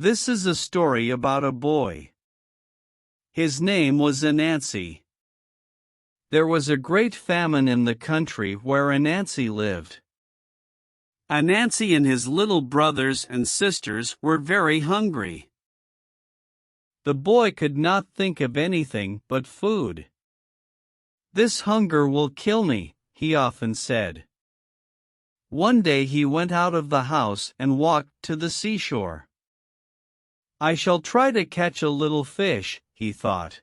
This is a story about a boy. His name was Anansi. There was a great famine in the country where Anansi lived. Anansi and his little brothers and sisters were very hungry. The boy could not think of anything but food. "This hunger will kill me," he often said. One day he went out of the house and walked to the seashore. "I shall try to catch a little fish," he thought.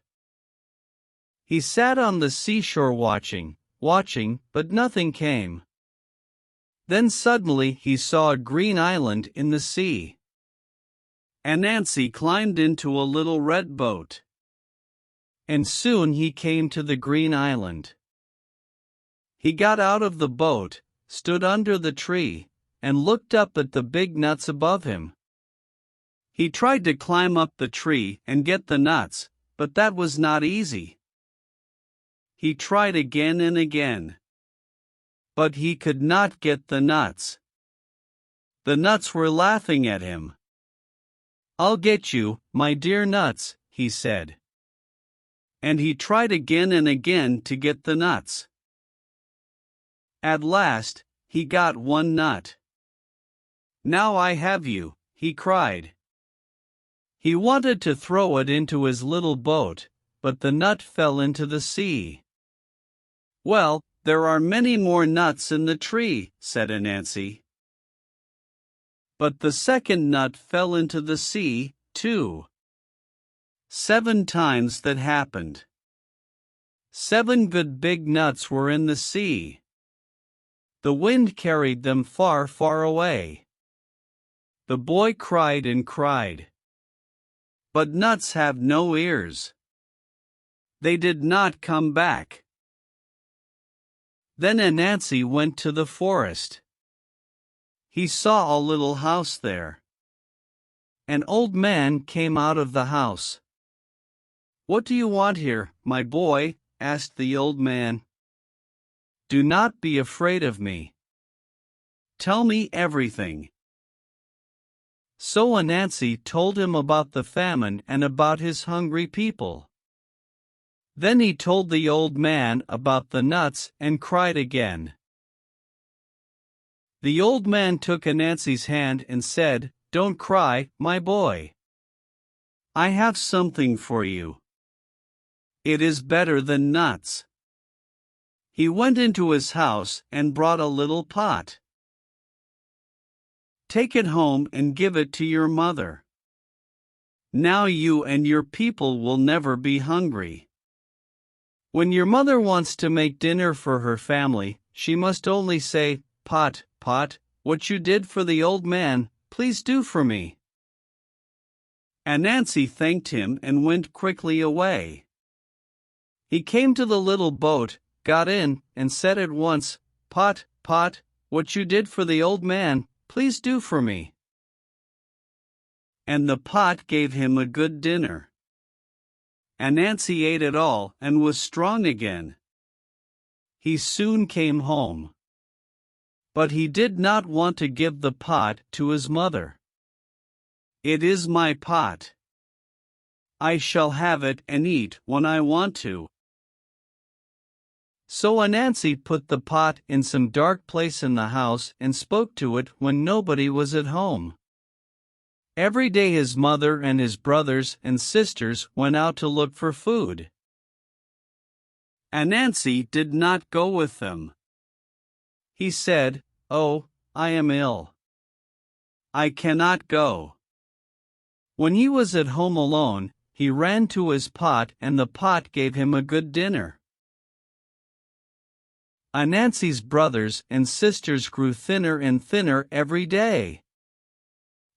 He sat on the seashore watching, but nothing came. Then suddenly he saw a green island in the sea. Anansi climbed into a little red boat. And soon he came to the green island. He got out of the boat, stood under the tree, and looked up at the big nuts above him. He tried to climb up the tree and get the nuts, but that was not easy. He tried again and again. But he could not get the nuts. The nuts were laughing at him. "I'll get you, my dear nuts," he said. And he tried again and again to get the nuts. At last, he got one nut. "Now I have you," he cried. He wanted to throw it into his little boat, but the nut fell into the sea. "Well, there are many more nuts in the tree," said Anansi. But the second nut fell into the sea, too. 7 times that happened. 7 good big nuts were in the sea. The wind carried them far, far away. The boy cried and cried. But nuts have no ears. They did not come back. Then Anansi went to the forest. He saw a little house there. An old man came out of the house. "What do you want here, my boy?" asked the old man. "Do not be afraid of me. Tell me everything." So Anansi told him about the famine and about his hungry people. Then he told the old man about the nuts and cried again. The old man took Anansi's hand and said, "Don't cry, my boy. I have something for you. It is better than nuts." He went into his house and brought a little pot. "Take it home and give it to your mother. Now you and your people will never be hungry. When your mother wants to make dinner for her family, she must only say, 'Pot, pot, what you did for the old man, please do for me.'" Anansi thanked him and went quickly away. He came to the little boat, got in, and said at once, "Pot, pot, what you did for the old man, please do for me." And the pot gave him a good dinner. Anansi ate it all and was strong again. He soon came home. But he did not want to give the pot to his mother. "It is my pot. I shall have it and eat when I want to." So Anansi put the pot in some dark place in the house and spoke to it when nobody was at home. Every day his mother and his brothers and sisters went out to look for food. Anansi did not go with them. He said, "Oh, I am ill. I cannot go." When he was at home alone, he ran to his pot and the pot gave him a good dinner. Anansi's brothers and sisters grew thinner and thinner every day.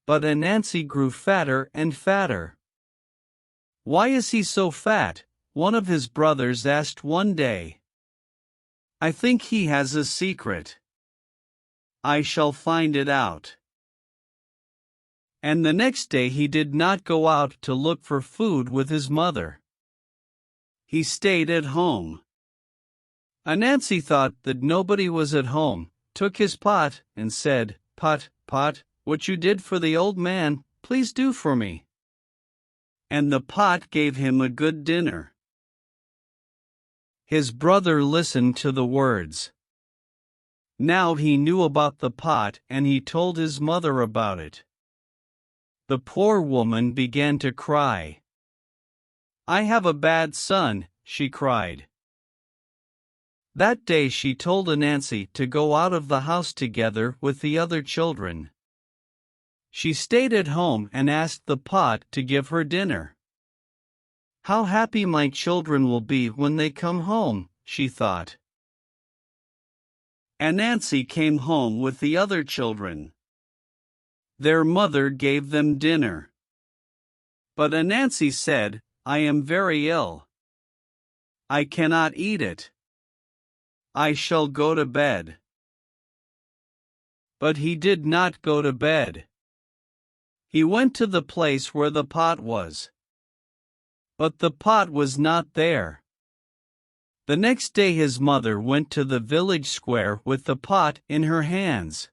But Anansi grew fatter and fatter. "Why is he so fat?" one of his brothers asked one day. "I think he has a secret. I shall find it out." And the next day he did not go out to look for food with his mother. He stayed at home. Anansi thought that nobody was at home, took his pot, and said, "Pot, pot, what you did for the old man, please do for me." And the pot gave him a good dinner. His brother listened to the words. Now he knew about the pot and he told his mother about it. The poor woman began to cry. "I have a bad son," she cried. That day she told Anansi to go out of the house together with the other children. She stayed at home and asked the pot to give her dinner. "How happy my children will be when they come home," she thought. Anansi came home with the other children. Their mother gave them dinner. But Anansi said, "I am very ill. I cannot eat it. I shall go to bed." But he did not go to bed. He went to the place where the pot was. But the pot was not there. The next day his mother went to the village square with the pot in her hands.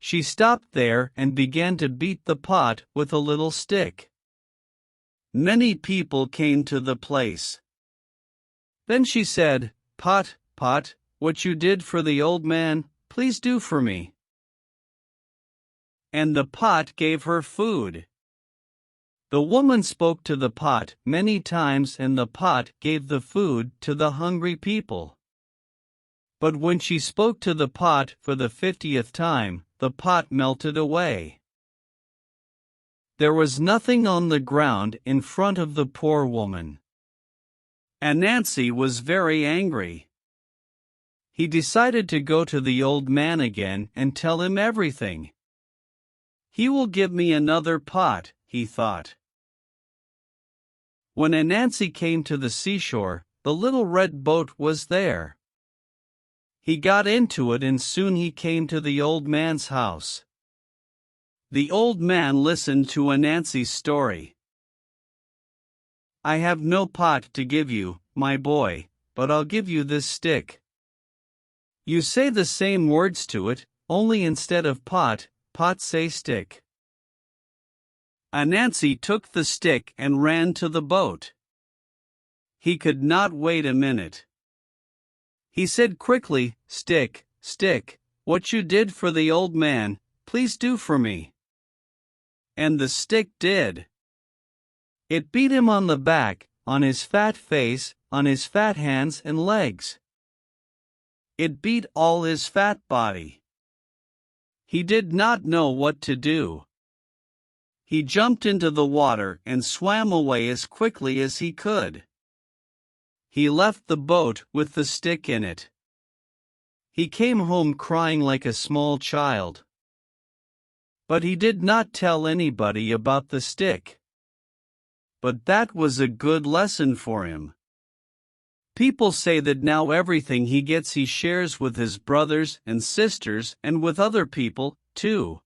She stopped there and began to beat the pot with a little stick. Many people came to the place. Then she said, "Pot, pot, what you did for the old man, please do for me." And the pot gave her food. The woman spoke to the pot many times and the pot gave the food to the hungry people. But when she spoke to the pot for the 50th time, the pot melted away. There was nothing on the ground in front of the poor woman. Anansi was very angry. He decided to go to the old man again and tell him everything. "He will give me another pot," he thought. When Anansi came to the seashore, the little red boat was there. He got into it and soon he came to the old man's house. The old man listened to Anansi's story. "I have no pot to give you, my boy, but I'll give you this stick. You say the same words to it, only instead of pot, pot say stick." Anansi took the stick and ran to the boat. He could not wait a minute. He said quickly, "Stick, stick, what you did for the old man, please do for me." And the stick did. It beat him on the back, on his fat face, on his fat hands and legs. It beat all his fat body. He did not know what to do. He jumped into the water and swam away as quickly as he could. He left the boat with the stick in it. He came home crying like a small child. But he did not tell anybody about the stick. But that was a good lesson for him. People say that now everything he gets he shares with his brothers and sisters and with other people, too.